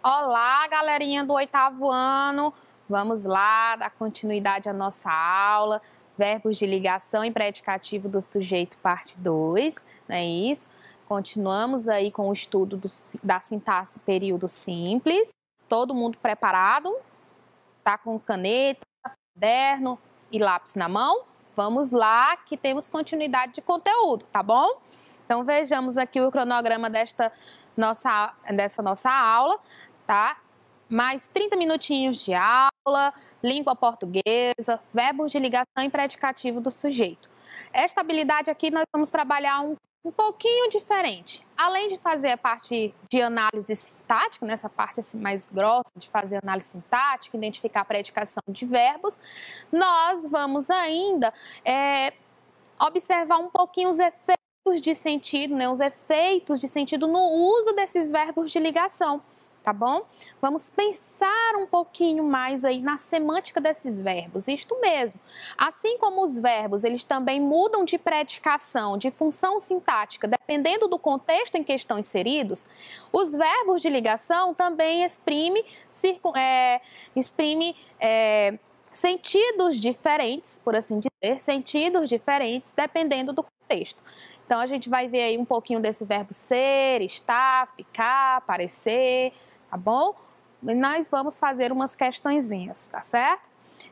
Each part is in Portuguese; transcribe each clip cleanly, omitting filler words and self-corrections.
Olá, galerinha do 8º ano. Vamos lá dar continuidade à nossa aula. Verbos de ligação e predicativo do sujeito, parte 2, não é isso? Continuamos aí com o estudo da sintaxe período simples. Todo mundo preparado? Tá com caneta, caderno e lápis na mão? Vamos lá que temos continuidade de conteúdo, tá bom? Então vejamos aqui o cronograma dessa nossa aula, tá? Mais 30 minutinhos de aula, língua portuguesa, verbos de ligação e predicativo do sujeito. Esta habilidade aqui nós vamos trabalhar um pouquinho diferente. Além de fazer a parte de análise sintática, nessa parte assim mais grossa de fazer análise sintática, identificar a predicação de verbos, nós vamos ainda observar um pouquinho os efeitos de sentido, né? Os efeitos de sentido no uso desses verbos de ligação, tá bom? Vamos pensar um pouquinho mais aí na semântica desses verbos, isto mesmo. Assim como os verbos, eles também mudam de predicação, de função sintática, dependendo do contexto em que estão inseridos, os verbos de ligação também exprimem sentidos diferentes, por assim dizer, sentidos diferentes dependendo do contexto. Então, a gente vai ver aí um pouquinho desse verbo ser, estar, ficar, parecer, tá bom? E nós vamos fazer umas questõezinhas, tá certo?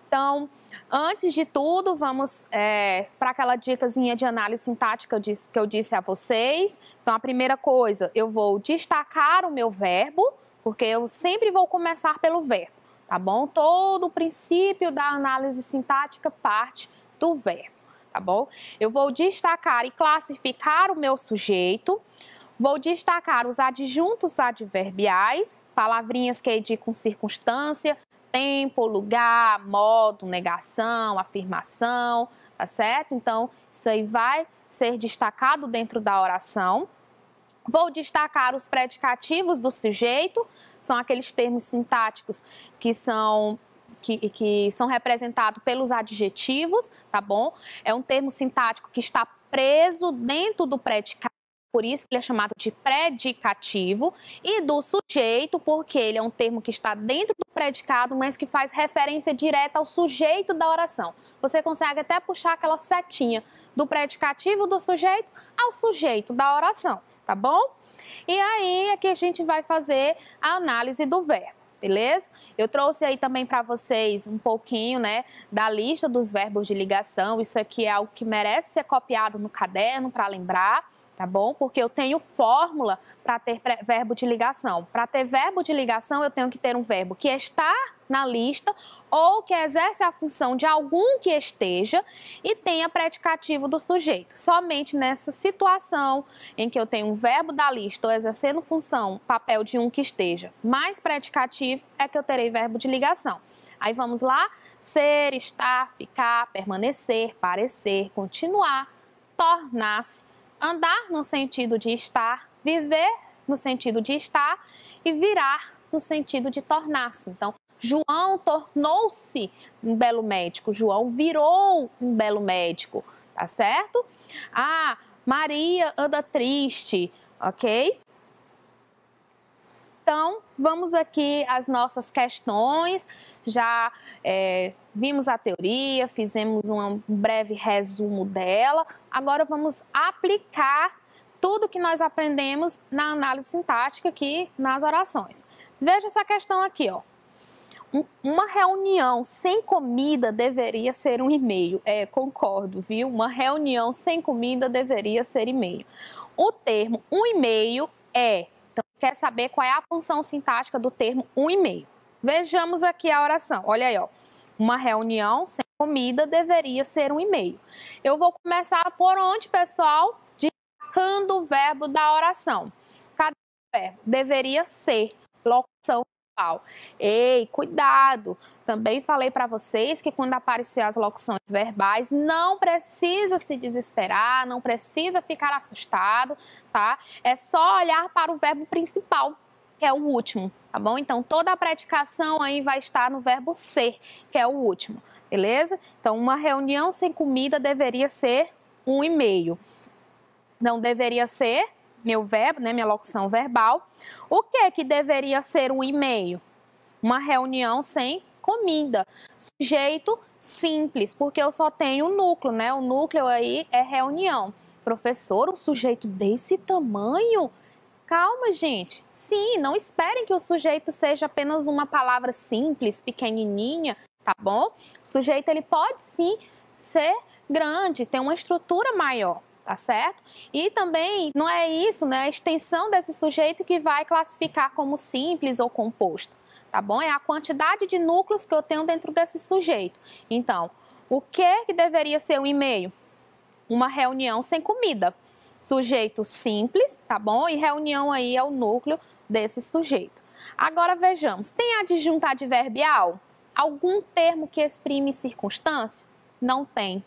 Então, antes de tudo, vamos para aquela dicasinha de análise sintática que eu disse a vocês. Então, a primeira coisa, eu vou destacar o meu verbo, porque eu sempre vou começar pelo verbo, tá bom? Todo o princípio da análise sintática parte do verbo. Tá bom? Eu vou destacar e classificar o meu sujeito, vou destacar os adjuntos adverbiais, palavrinhas que indicam circunstância, tempo, lugar, modo, negação, afirmação, tá certo? Então, isso aí vai ser destacado dentro da oração. Vou destacar os predicativos do sujeito, são aqueles termos sintáticos que são representados pelos adjetivos, tá bom? É um termo sintático que está preso dentro do predicado, por isso que ele é chamado de predicativo, e do sujeito, porque ele é um termo que está dentro do predicado, mas que faz referência direta ao sujeito da oração. Você consegue até puxar aquela setinha do predicativo do sujeito ao sujeito da oração, tá bom? E aí é que a gente vai fazer a análise do verbo. Beleza? Eu trouxe aí também para vocês um pouquinho, né, da lista dos verbos de ligação. Isso aqui é algo que merece ser copiado no caderno para lembrar, tá bom? Porque eu tenho fórmula para ter verbo de ligação. Para ter verbo de ligação, eu tenho que ter um verbo que está na lista ou que exerce a função de algum que esteja e tenha predicativo do sujeito. Somente nessa situação em que eu tenho um verbo da lista ou exercendo função, papel de um que esteja, mais predicativo, é que eu terei verbo de ligação. Aí vamos lá: ser, estar, ficar, permanecer, parecer, continuar, tornar-se, andar no sentido de estar, viver no sentido de estar e virar no sentido de tornar-se. Então, João tornou-se um belo médico, João virou um belo médico, tá certo? Ah, Maria anda triste, ok? Então, vamos aqui às nossas questões. Já vimos a teoria, fizemos um breve resumo dela. Agora vamos aplicar tudo que nós aprendemos na análise sintática aqui nas orações. Veja essa questão aqui, ó. Uma reunião sem comida deveria ser um e-mail. Concordo, viu? Uma reunião sem comida deveria ser e-mail. O termo um e-mail então, quer saber qual é a função sintática do termo um e-mail. Vejamos aqui a oração. Olha aí, ó. Uma reunião sem comida deveria ser um e-mail. Eu vou começar por onde, pessoal? Destacando o verbo da oração. Cada verbo deveria ser locução. Ei, cuidado! Também falei para vocês que quando aparecer as locuções verbais, não precisa se desesperar, não precisa ficar assustado, tá? É só olhar para o verbo principal, que é o último, tá bom? Então, toda a predicação aí vai estar no verbo ser, que é o último, beleza? Então, uma reunião sem comida deveria ser um e-mail. Não deveria ser, meu verbo, né, minha locução verbal. O que deveria ser um e-mail? Uma reunião sem comida. Sujeito simples, porque eu só tenho o núcleo, né? O núcleo aí é reunião. Professor, um sujeito desse tamanho? Calma, gente. Sim, não esperem que o sujeito seja apenas uma palavra simples, pequenininha, tá bom? O sujeito, ele pode sim ser grande, ter uma estrutura maior, tá certo? E também não é isso, né? A extensão desse sujeito que vai classificar como simples ou composto, tá bom? É a quantidade de núcleos que eu tenho dentro desse sujeito. Então, o que deveria ser um e-mail? Uma reunião sem comida. Sujeito simples, tá bom? E reunião aí é o núcleo desse sujeito. Agora vejamos, tem adjunto adverbial? Algum termo que exprime circunstância? Não tem.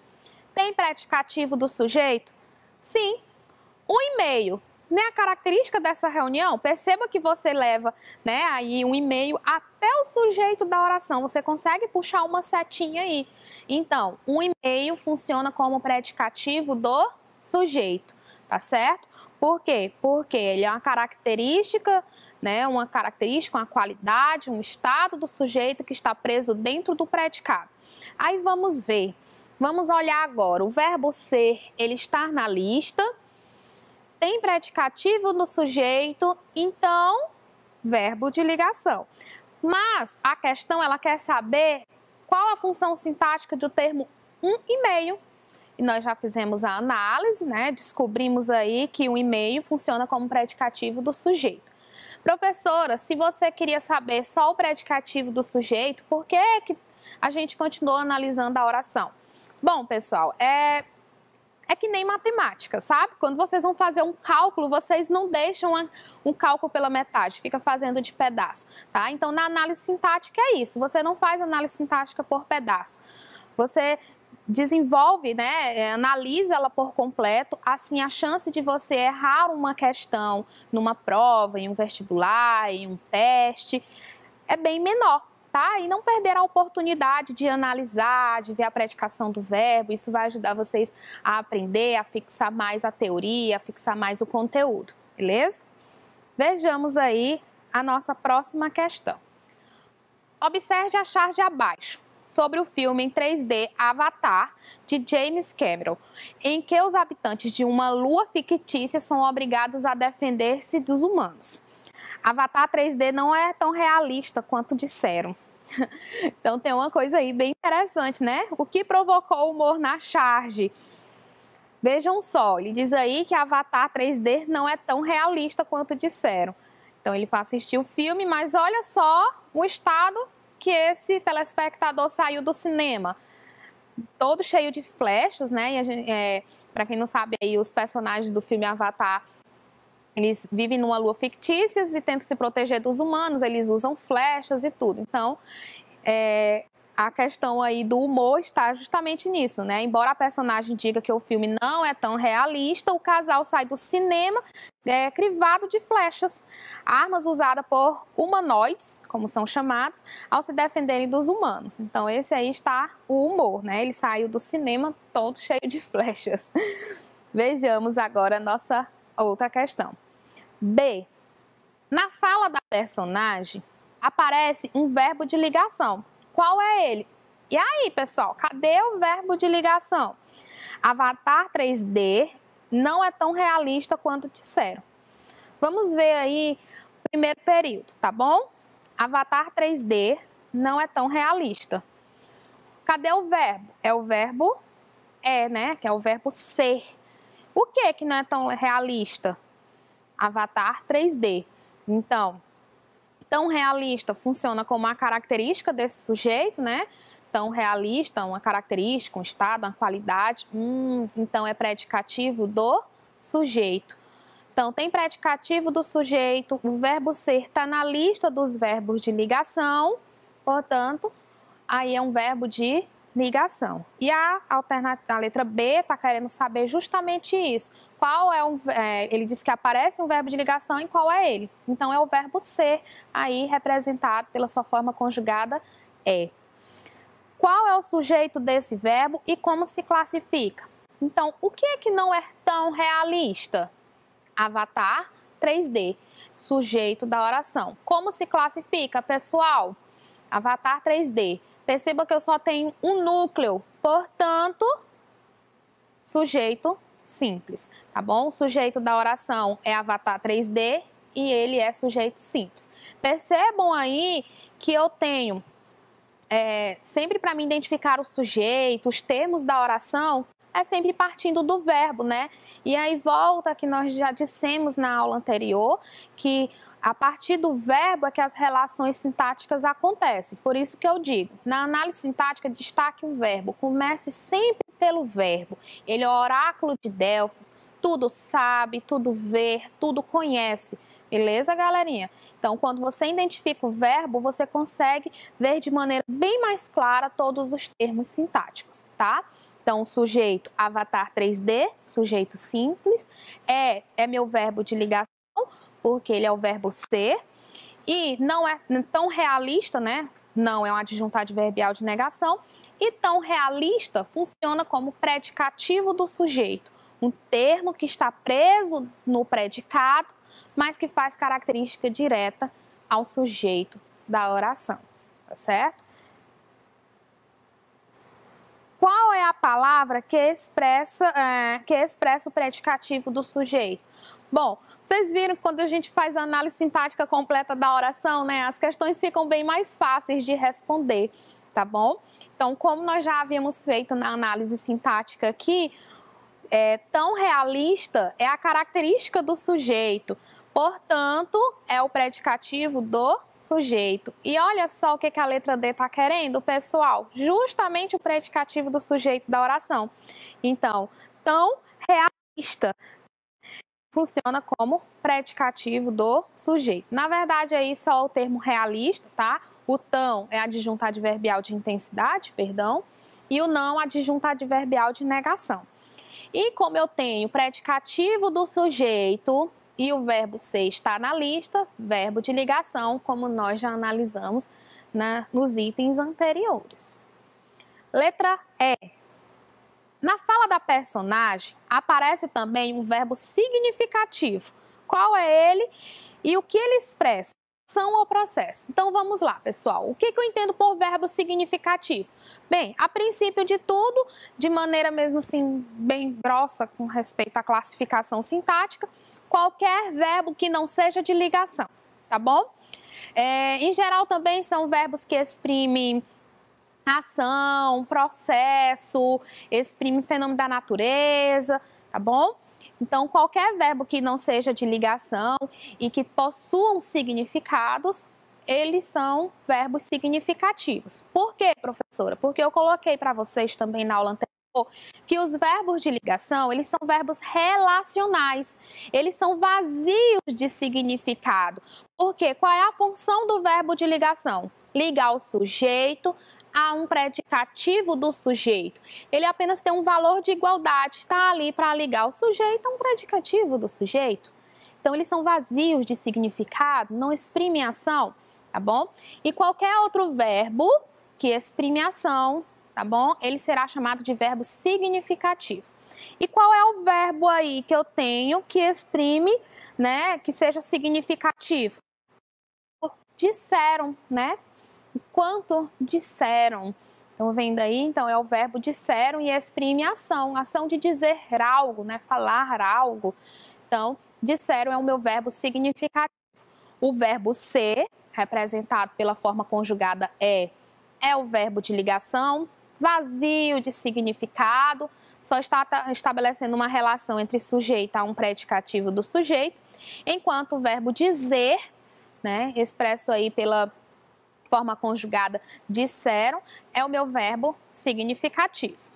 Tem predicativo do sujeito? Sim. O e-mail, né? A característica dessa reunião, perceba que você leva, né, aí um e-mail até o sujeito da oração. Você consegue puxar uma setinha aí. Então, um e-mail funciona como predicativo do sujeito, tá certo? Por quê? Porque ele é uma característica, né, uma qualidade, um estado do sujeito que está preso dentro do predicado. Aí vamos ver. Vamos olhar agora. O verbo ser, ele está na lista. Tem predicativo no sujeito, então, verbo de ligação. Mas a questão, ela quer saber qual a função sintática do termo um e-mail. E nós já fizemos a análise, né? Descobrimos aí que o e-mail funciona como predicativo do sujeito. Professora, se você queria saber só o predicativo do sujeito, por que a gente continuou analisando a oração? Bom, pessoal, é que nem matemática, sabe? Quando vocês vão fazer um cálculo, vocês não deixam um cálculo pela metade, fica fazendo de pedaço, tá? Então, na análise sintática é isso, você não faz análise sintática por pedaço. Você desenvolve, né, analisa ela por completo, assim a chance de você errar uma questão numa prova, em um vestibular, em um teste, é bem menor. Tá? E não perder a oportunidade de analisar, de ver a predicação do verbo. Isso vai ajudar vocês a aprender, a fixar mais a teoria, a fixar mais o conteúdo, beleza? Vejamos aí a nossa próxima questão. Observe a charge abaixo sobre o filme em 3D Avatar, de James Cameron, em que os habitantes de uma lua fictícia são obrigados a defender-se dos humanos. Avatar 3D não é tão realista quanto disseram. Então tem uma coisa aí bem interessante, né? O que provocou o humor na charge? Vejam só, ele diz aí que Avatar 3D não é tão realista quanto disseram. Então ele foi assistir o filme, mas olha só o estado que esse telespectador saiu do cinema. Todo cheio de flechas, né? E para quem não sabe aí, os personagens do filme Avatar, eles vivem numa lua fictícia e tentam se proteger dos humanos, eles usam flechas e tudo. Então, a questão aí do humor está justamente nisso, né? Embora a personagem diga que o filme não é tão realista, o casal sai do cinema crivado de flechas, armas usadas por humanoides, como são chamados, ao se defenderem dos humanos. Então, esse aí está o humor, né? Ele saiu do cinema todo cheio de flechas. Vejamos agora a nossa outra questão. B. Na fala da personagem, aparece um verbo de ligação. Qual é ele? E aí, pessoal, cadê o verbo de ligação? Avatar 3D não é tão realista quanto disseram. Vamos ver aí o primeiro período, tá bom? Avatar 3D não é tão realista. Cadê o verbo? É o verbo né? Que é o verbo ser. O que não é tão realista? Avatar 3D. Então, tão realista funciona como uma característica desse sujeito, né? Tão realista, uma característica, um estado, uma qualidade. Então, é predicativo do sujeito. Então, tem predicativo do sujeito, o verbo ser está na lista dos verbos de ligação, portanto, aí é um verbo de ligação. E a letra B está querendo saber justamente isso. Qual ele diz que aparece um verbo de ligação e qual é ele. Então, é o verbo ser, aí representado pela sua forma conjugada é. Qual é o sujeito desse verbo e como se classifica? Então, o que é que não é tão realista? Avatar 3D, sujeito da oração. Como se classifica, pessoal? Avatar 3D. Perceba que eu só tenho um núcleo, portanto, sujeito simples, tá bom? O sujeito da oração é avatar 3D e ele é sujeito simples. Percebam aí que eu tenho, sempre para me identificar o sujeito, os termos da oração, é sempre partindo do verbo, né? E aí volta que nós já dissemos na aula anterior que a partir do verbo é que as relações sintáticas acontecem. Por isso que eu digo, na análise sintática, destaque o verbo. Comece sempre pelo verbo. Ele é o oráculo de Delfos, tudo sabe, tudo vê, tudo conhece. Beleza, galerinha? Então, quando você identifica o verbo, você consegue ver de maneira bem mais clara todos os termos sintáticos, tá? Então, o sujeito avatar 3D, sujeito simples, é meu verbo de ligação, porque ele é o verbo ser, e não é tão realista, né? Não é um adjunto adverbial de negação, e tão realista funciona como predicativo do sujeito, um termo que está preso no predicado, mas que faz característica direta ao sujeito da oração, tá certo? Qual é a palavra que expressa o predicativo do sujeito? Bom, vocês viram que quando a gente faz a análise sintática completa da oração, né, as questões ficam bem mais fáceis de responder, tá bom? Então, como nós já havíamos feito na análise sintática aqui, tão realista é a característica do sujeito, portanto, é o predicativo do sujeito. E olha só o que a letra D está querendo, pessoal, justamente o predicativo do sujeito da oração. Então, tão realista funciona como predicativo do sujeito. Na verdade, aí só o termo realista, tá? O tão é adjunto adverbial de intensidade, perdão, e o não adjunto adverbial de negação. E como eu tenho predicativo do sujeito e o verbo ser está na lista, verbo de ligação, como nós já analisamos nos itens anteriores. Letra E. Na fala da personagem, aparece também um verbo significativo. Qual é ele e o que ele expressa? Ação ou processo? Então vamos lá, pessoal. O que eu entendo por verbo significativo? Bem, a princípio de tudo, de maneira mesmo assim bem grossa com respeito à classificação sintática, qualquer verbo que não seja de ligação, tá bom? Em geral também são verbos que exprimem ação, processo, exprime fenômeno da natureza, tá bom? Então, qualquer verbo que não seja de ligação e que possuam significados, eles são verbos significativos. Por quê, professora? Porque eu coloquei para vocês também na aula anterior que os verbos de ligação, eles são verbos relacionais, eles são vazios de significado. Por quê? Qual é a função do verbo de ligação? Ligar o sujeito a um predicativo do sujeito. Ele apenas tem um valor de igualdade, está ali para ligar o sujeito a um predicativo do sujeito. Então, eles são vazios de significado, não exprimem ação, tá bom? E qualquer outro verbo que exprime ação, tá bom? Ele será chamado de verbo significativo. E qual é o verbo aí que eu tenho que exprime, né, que seja significativo? Disseram, né? Quanto disseram. Estão vendo aí? Então, é o verbo disseram e exprime ação. Ação de dizer algo, né? Falar algo. Então, disseram é o meu verbo significativo. O verbo ser, representado pela forma conjugada é o verbo de ligação, vazio de significado, só está estabelecendo uma relação entre sujeito a um predicativo do sujeito, enquanto o verbo dizer, né? Expresso aí pela forma conjugada disseram, é o meu verbo significativo.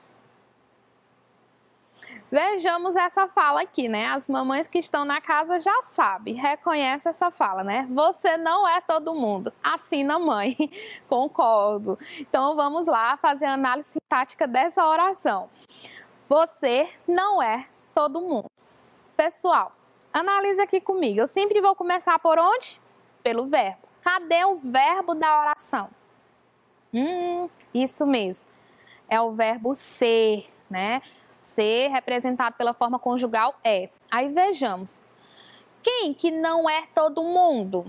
Vejamos essa fala aqui, né? As mamães que estão na casa já sabem, reconhecem essa fala, né? Você não é todo mundo. Assina, mãe. Concordo. Então, vamos lá fazer a análise sintática dessa oração. Você não é todo mundo. Pessoal, analise aqui comigo. Eu sempre vou começar por onde? Pelo verbo. Cadê o verbo da oração? Isso mesmo. É o verbo ser, né? Ser representado pela forma conjugal é. Aí vejamos. Quem que não é todo mundo?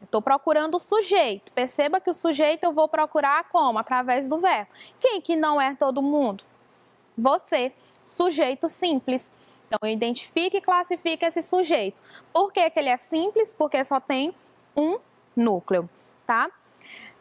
Estou procurando o sujeito. Perceba que o sujeito eu vou procurar como? Através do verbo. Quem que não é todo mundo? Você, sujeito simples. Então, eu identifico e classifico esse sujeito. Por que que ele é simples? Porque só tem um núcleo, tá?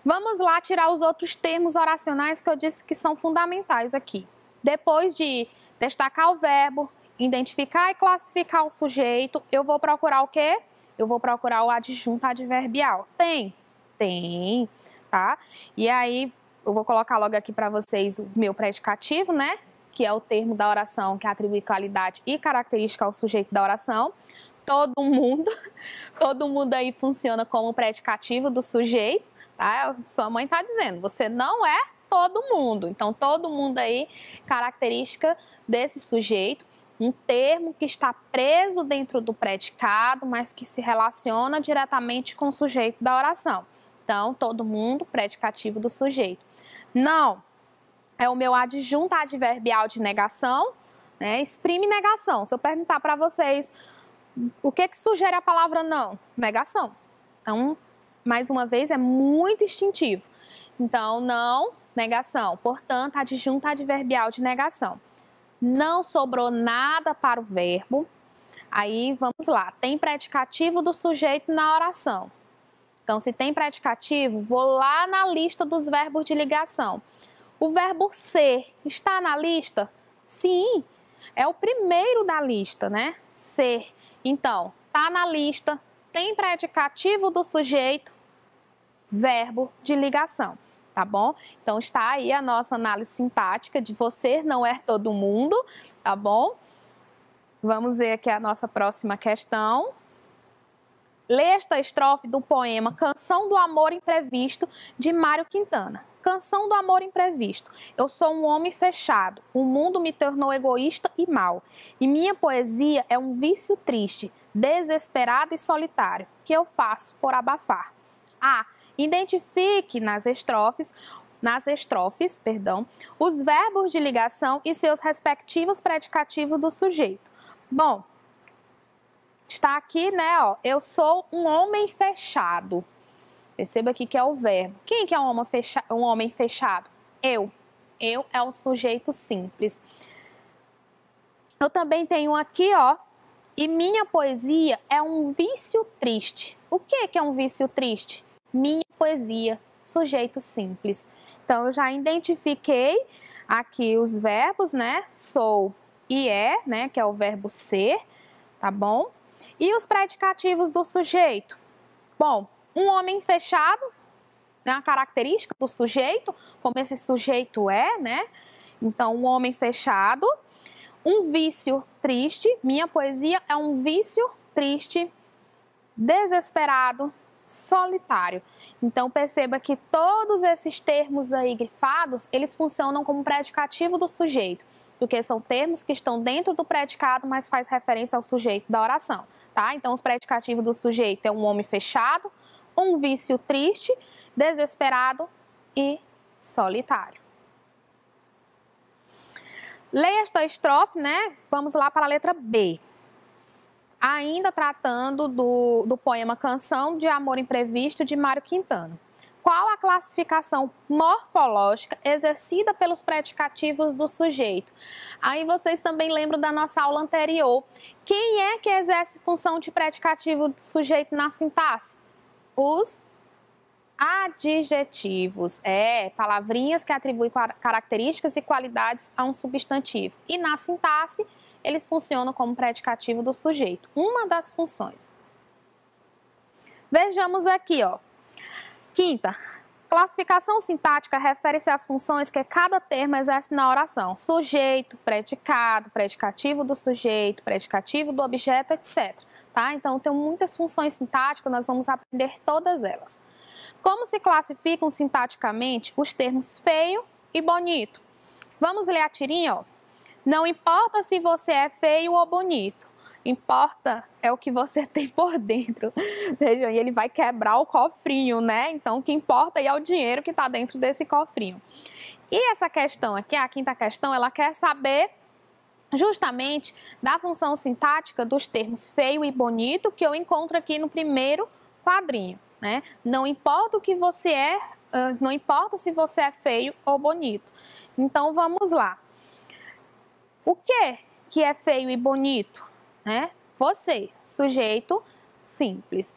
Vamos lá tirar os outros termos oracionais que eu disse que são fundamentais aqui. Depois de destacar o verbo, identificar e classificar o sujeito, eu vou procurar o quê? Eu vou procurar o adjunto adverbial. Tem? Tem, tá? E aí, eu vou colocar logo aqui para vocês o meu predicativo, né? Que é o termo da oração que atribui qualidade e característica ao sujeito da oração. Todo mundo aí funciona como predicativo do sujeito, tá? Sua mãe está dizendo, você não é todo mundo. Então, todo mundo aí, característica desse sujeito, um termo que está preso dentro do predicado, mas que se relaciona diretamente com o sujeito da oração. Então, todo mundo, predicativo do sujeito. Não, é o meu adjunto adverbial de negação, né? Exprime negação. Se eu perguntar para vocês, o que sugere a palavra não? Negação. Então, mais uma vez, é muito instintivo. Então, não, negação. Portanto, adjunto adverbial de negação. Não sobrou nada para o verbo. Aí, vamos lá. Tem predicativo do sujeito na oração. Então, se tem predicativo, vou lá na lista dos verbos de ligação. O verbo ser está na lista? Sim, é o primeiro da lista, né? Ser. Então, tá na lista, tem predicativo do sujeito, verbo de ligação, tá bom? Então, está aí a nossa análise sintática de você não é todo mundo, tá bom? Vamos ver aqui a nossa próxima questão. Lê esta estrofe do poema Canção do Amor Imprevisto, de Mário Quintana. Canção do amor imprevisto. Eu sou um homem fechado, o mundo me tornou egoísta e mau. E minha poesia é um vício triste, desesperado e solitário, que eu faço por abafar. A. Identifique nas estrofes, os verbos de ligação e seus respectivos predicativos do sujeito. Bom, está aqui, né, ó, eu sou um homem fechado. Perceba aqui que é o verbo. Quem que é um homem fechado? Eu. Eu é o sujeito simples. Eu também tenho aqui, ó, e minha poesia é um vício triste. O que é um vício triste? Minha poesia, sujeito simples. Então, eu já identifiquei aqui os verbos, né? Sou e é, né? Que é o verbo ser, tá bom? E os predicativos do sujeito? Bom, um homem fechado, né, a característica do sujeito, como esse sujeito é, né? Então, um homem fechado. Um vício triste, minha poesia é um vício triste, desesperado, solitário. Então, perceba que todos esses termos aí grifados, eles funcionam como predicativo do sujeito, porque são termos que estão dentro do predicado, mas faz referência ao sujeito da oração, tá? Então, os predicativos do sujeito é um homem fechado, um vício triste, desesperado e solitário. Leia esta estrofe, né? Vamos lá para a letra B. Ainda tratando do poema Canção de Amor Imprevisto, de Mário Quintana. Qual a classificação morfológica exercida pelos predicativos do sujeito? Aí vocês também lembram da nossa aula anterior. Quem é que exerce função de predicativo do sujeito na sintaxe? Os adjetivos, palavrinhas que atribuem características e qualidades a um substantivo. E na sintaxe, eles funcionam como predicativo do sujeito, uma das funções. Vejamos aqui, ó. Quinta, classificação sintática refere-se às funções que cada termo exerce na oração. Sujeito, predicado, predicativo do sujeito, predicativo do objeto, etc. Tá? Então, tem muitas funções sintáticas, nós vamos aprender todas elas. Como se classificam sintaticamente os termos feio e bonito? Vamos ler a tirinha, ó. Não importa se você é feio ou bonito, importa é o que você tem por dentro. Vejam, e ele vai quebrar o cofrinho, né? Então, o que importa é o dinheiro que está dentro desse cofrinho. E essa questão aqui, a quinta questão, ela quer saber justamente da função sintática dos termos feio e bonito que eu encontro aqui no primeiro quadrinho, né? Não importa o que você é, não importa se você é feio ou bonito. Então vamos lá. O que é feio e bonito, né? Você, sujeito simples.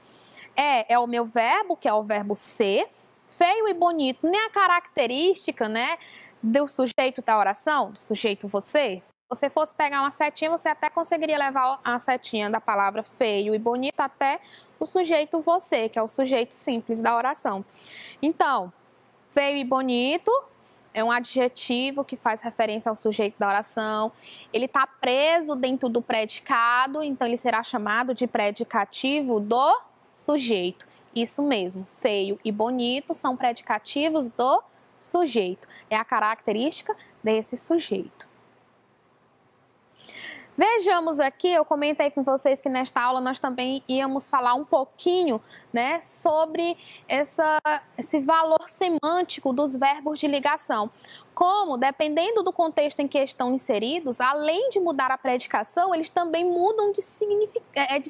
É o meu verbo, que é o verbo ser. Feio e bonito, nem a característica, né, do sujeito da oração, do sujeito você. Se você fosse pegar uma setinha, você até conseguiria levar a setinha da palavra feio e bonito até o sujeito você, que é o sujeito simples da oração. Então, feio e bonito é um adjetivo que faz referência ao sujeito da oração. Ele está preso dentro do predicado, então ele será chamado de predicativo do sujeito. Isso mesmo, feio e bonito são predicativos do sujeito. É a característica desse sujeito. Vejamos aqui, eu comentei com vocês que nesta aula nós também íamos falar um pouquinho, né, sobre esse valor semântico dos verbos de ligação. Como, dependendo do contexto em que estão inseridos, além de mudar a predicação, eles também mudam de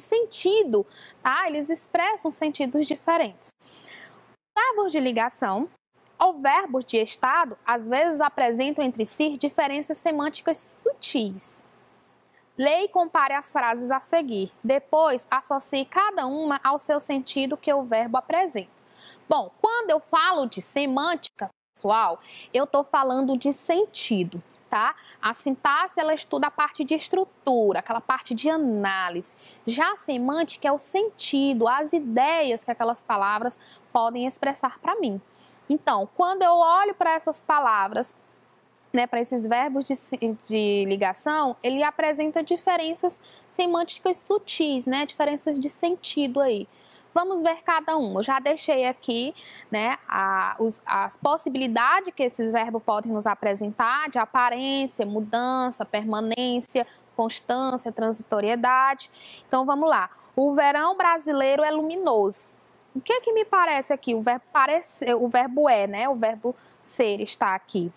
sentido, tá? Eles expressam sentidos diferentes. Verbos de ligação ou verbos de estado, às vezes apresentam entre si diferenças semânticas sutis. Leia e compare as frases a seguir. Depois, associe cada uma ao seu sentido que o verbo apresenta. Bom, quando eu falo de semântica, pessoal, eu estou falando de sentido, tá? A sintaxe, ela estuda a parte de estrutura, aquela parte de análise. Já a semântica é o sentido, as ideias que aquelas palavras podem expressar para mim. Então, quando eu olho para essas palavras, né, para esses verbos de ligação, ele apresenta diferenças semânticas sutis, né, diferenças de sentido aí. Vamos ver cada um. Eu já deixei aqui, né, as possibilidades que esses verbos podem nos apresentar, de aparência, mudança, permanência, constância, transitoriedade. Então vamos lá. O verão brasileiro é luminoso. O que é que me parece aqui? O verbo parecer, o verbo é, né, o verbo ser está aqui.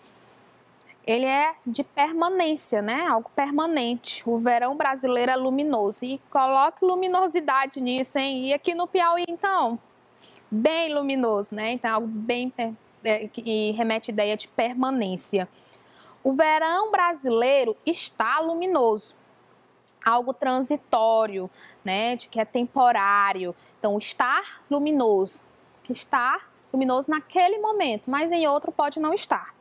Ele é de permanência, né? Algo permanente. O verão brasileiro é luminoso. E coloque luminosidade nisso, hein? E aqui no Piauí, então, bem luminoso, né? Então, algo bem que remete à ideia de permanência. O verão brasileiro está luminoso. Algo transitório, né? De que é temporário. Então, estar luminoso. Que está luminoso naquele momento, mas em outro pode não estar.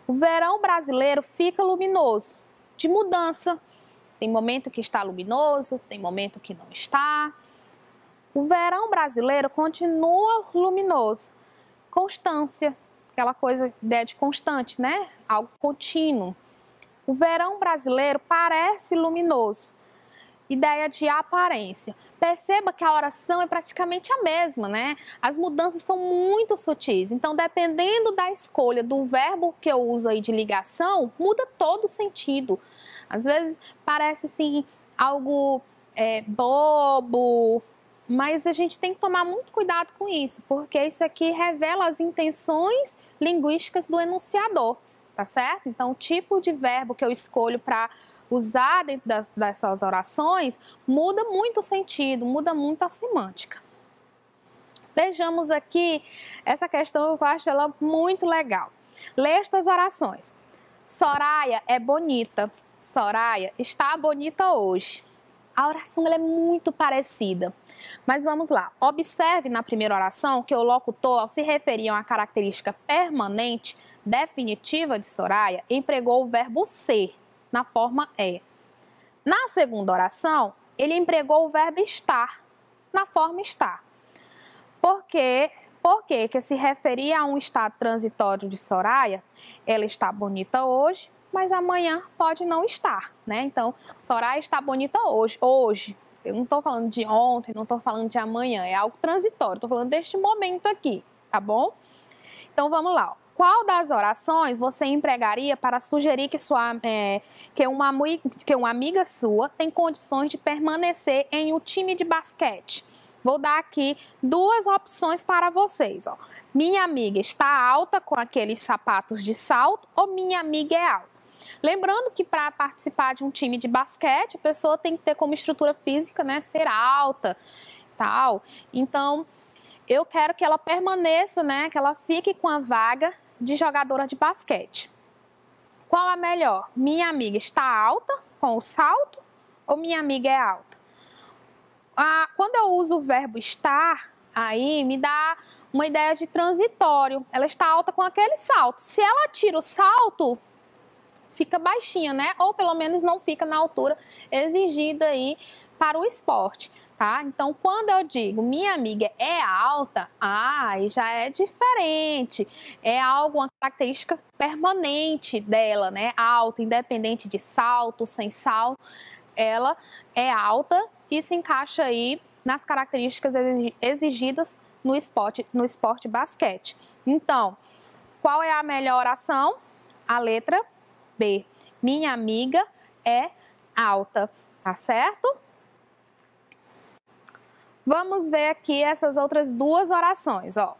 O verão brasileiro fica luminoso, de mudança. Tem momento que está luminoso, tem momento que não está. O verão brasileiro continua luminoso. Constância, aquela coisa, ideia de constante, né? Algo contínuo. O verão brasileiro parece luminoso. Ideia de aparência. Perceba que a oração é praticamente a mesma, né? As mudanças são muito sutis. Então, dependendo da escolha do verbo que eu uso aí de ligação, muda todo o sentido. Às vezes parece assim algo bobo, mas a gente tem que tomar muito cuidado com isso, porque isso aqui revela as intenções linguísticas do enunciador, tá certo? Então, o tipo de verbo que eu escolho para usar dentro dessas orações muda muito o sentido, muda muito a semântica. Vejamos aqui essa questão que eu acho ela muito legal. Leia estas orações. Soraya é bonita. Soraya está bonita hoje. A oração ela é muito parecida, mas vamos lá. Observe na primeira oração que o locutor, ao se referir a uma característica permanente, definitiva de Soraya, empregou o verbo ser na forma é. Na segunda oração, ele empregou o verbo estar na forma estar. Por quê? Porque se referia a um estado transitório de Soraya, ela está bonita hoje, mas amanhã pode não estar, né? Então, Soraya está bonita hoje. Eu não estou falando de ontem, não estou falando de amanhã, é algo transitório, estou falando deste momento aqui, tá bom? Então, vamos lá. Qual das orações você empregaria para sugerir que uma amiga sua tem condições de permanecer em um time de basquete? Vou dar aqui duas opções para vocês. Ó. Minha amiga está alta com aqueles sapatos de salto ou minha amiga é alta? Lembrando que para participar de um time de basquete, a pessoa tem que ter como estrutura física, né, ser alta, tal. Então, eu quero que ela permaneça, né, que ela fique com a vaga de jogadora de basquete. Qual a melhor? Minha amiga está alta com o salto ou minha amiga é alta? Quando eu uso o verbo estar, aí me dá uma ideia de transitório. Ela está alta com aquele salto. Se ela tira o salto, fica baixinha, né? Ou pelo menos não fica na altura exigida aí para o esporte, tá? Então, quando eu digo minha amiga é alta, aí já é diferente. É algo, uma característica permanente dela, né? Alta, independente de salto, sem salto, ela é alta e se encaixa aí nas características exigidas no esporte basquete. Então, qual é a melhor ação? A letra B. Minha amiga é alta, tá certo? Vamos ver aqui essas outras duas orações, ó.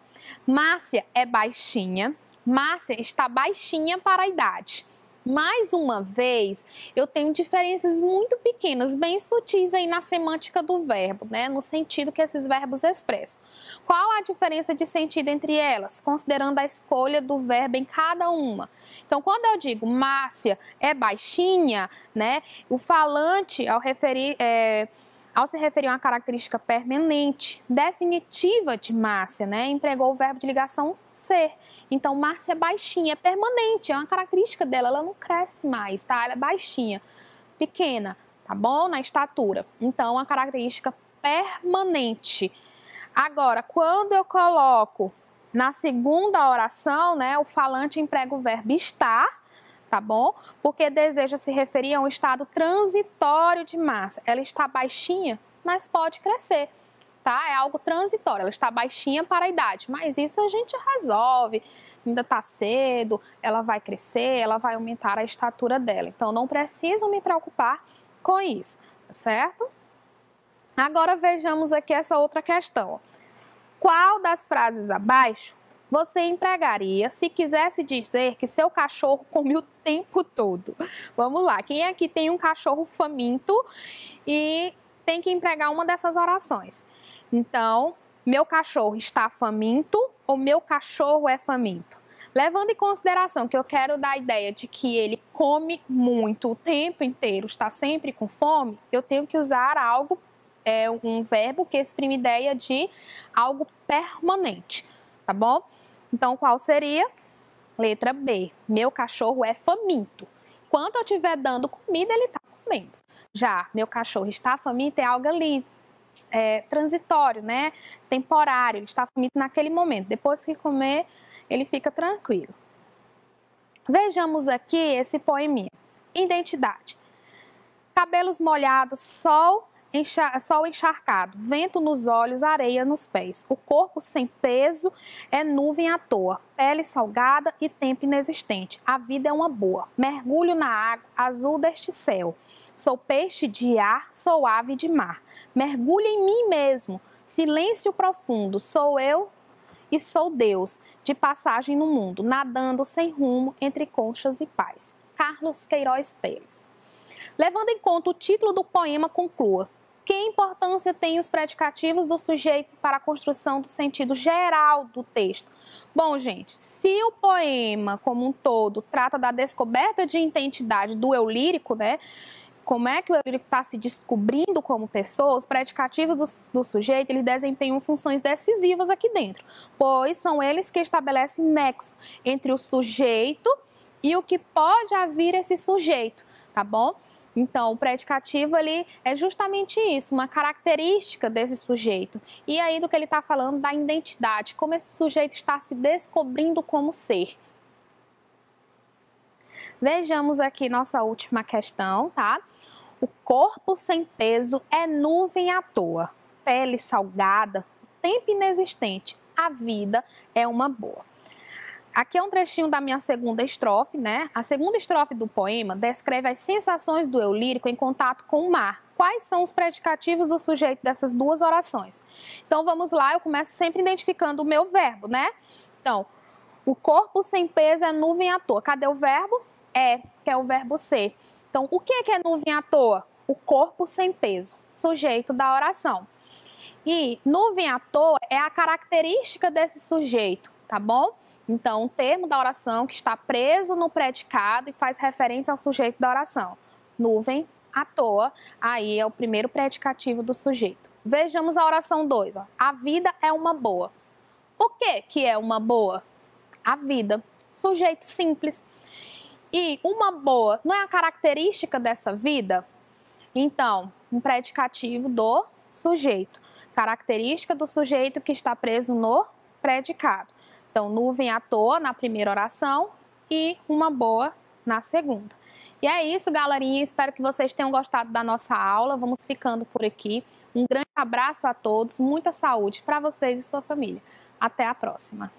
Márcia é baixinha. Márcia está baixinha para a idade. Mais uma vez, eu tenho diferenças muito pequenas, bem sutis aí na semântica do verbo, né? No sentido que esses verbos expressam. Qual a diferença de sentido entre elas, considerando a escolha do verbo em cada uma? Então, quando eu digo Márcia é baixinha, né? O falante, ao se referir a uma característica permanente, definitiva de Márcia, né? Empregou o verbo de ligação ser. Então, Márcia é baixinha, é permanente, é uma característica dela, ela não cresce mais, tá? Ela é baixinha, pequena, tá bom? Na estatura. Então, uma característica permanente. Agora, quando eu coloco na segunda oração, né? O falante emprega o verbo estar, tá bom? Porque deseja se referir a um estado transitório de Márcia. Ela está baixinha, mas pode crescer, tá? É algo transitório, ela está baixinha para a idade, mas isso a gente resolve, ainda está cedo, ela vai crescer, ela vai aumentar a estatura dela. Então, não preciso me preocupar com isso, tá certo? Agora, vejamos aqui essa outra questão. Qual das frases abaixo você empregaria se quisesse dizer que seu cachorro come o tempo todo? Vamos lá, quem aqui tem um cachorro faminto e tem que empregar uma dessas orações? Então, meu cachorro está faminto ou meu cachorro é faminto? Levando em consideração que eu quero dar a ideia de que ele come muito o tempo inteiro, está sempre com fome, eu tenho que usar algo, um verbo que exprime ideia de algo permanente, tá bom? Então, qual seria? Letra B. Meu cachorro é faminto. Enquanto eu estiver dando comida, ele está comendo. Já meu cachorro está faminto é algo ali transitório, né? Temporário. Ele está faminto naquele momento. Depois que comer, ele fica tranquilo. Vejamos aqui esse poeminha. Identidade. Cabelos molhados, sol encharcado, vento nos olhos, areia nos pés. O corpo sem peso é nuvem à toa, pele salgada e tempo inexistente. A vida é uma boa. Mergulho na água azul deste céu. Sou peixe de ar, sou ave de mar. Mergulho em mim mesmo. Silêncio profundo. Sou eu e sou Deus, de passagem no mundo, nadando sem rumo entre conchas e paz. Carlos Queiroz Teles. Levando em conta o título do poema, conclua. Que importância têm os predicativos do sujeito para a construção do sentido geral do texto? Bom, gente, se o poema como um todo trata da descoberta de identidade do eu lírico, né? Como é que o eu lírico está se descobrindo como pessoa, os predicativos do sujeito, eles desempenham funções decisivas aqui dentro, pois são eles que estabelecem nexo entre o sujeito e o que pode vir esse sujeito, tá bom? Então, o predicativo ali é justamente isso, uma característica desse sujeito. E aí do que ele está falando da identidade, como esse sujeito está se descobrindo como ser. Vejamos aqui nossa última questão, tá? O corpo sem peso é nuvem à toa, pele salgada, tempo inexistente, a vida é uma boa. Aqui é um trechinho da minha segunda estrofe, né? A segunda estrofe do poema descreve as sensações do eu lírico em contato com o mar. Quais são os predicativos do sujeito dessas duas orações? Então, vamos lá, eu começo sempre identificando o meu verbo, né? Então, o corpo sem peso é nuvem à toa. Cadê o verbo? que é o verbo ser. Então, o que é nuvem à toa? O corpo sem peso, sujeito da oração. E nuvem à toa é a característica desse sujeito, tá bom? Então, um termo da oração que está preso no predicado e faz referência ao sujeito da oração. Nuvem à toa, aí é o primeiro predicativo do sujeito. Vejamos a oração 2. A vida é uma boa. O que é uma boa? A vida. Sujeito simples. E uma boa não é a característica dessa vida? Então, um predicativo do sujeito. Característica do sujeito que está preso no predicado. Então, nuvem à toa na primeira oração e uma boa na segunda. E é isso, galerinha. Espero que vocês tenham gostado da nossa aula. Vamos ficando por aqui. Um grande abraço a todos. Muita saúde para vocês e sua família. Até a próxima.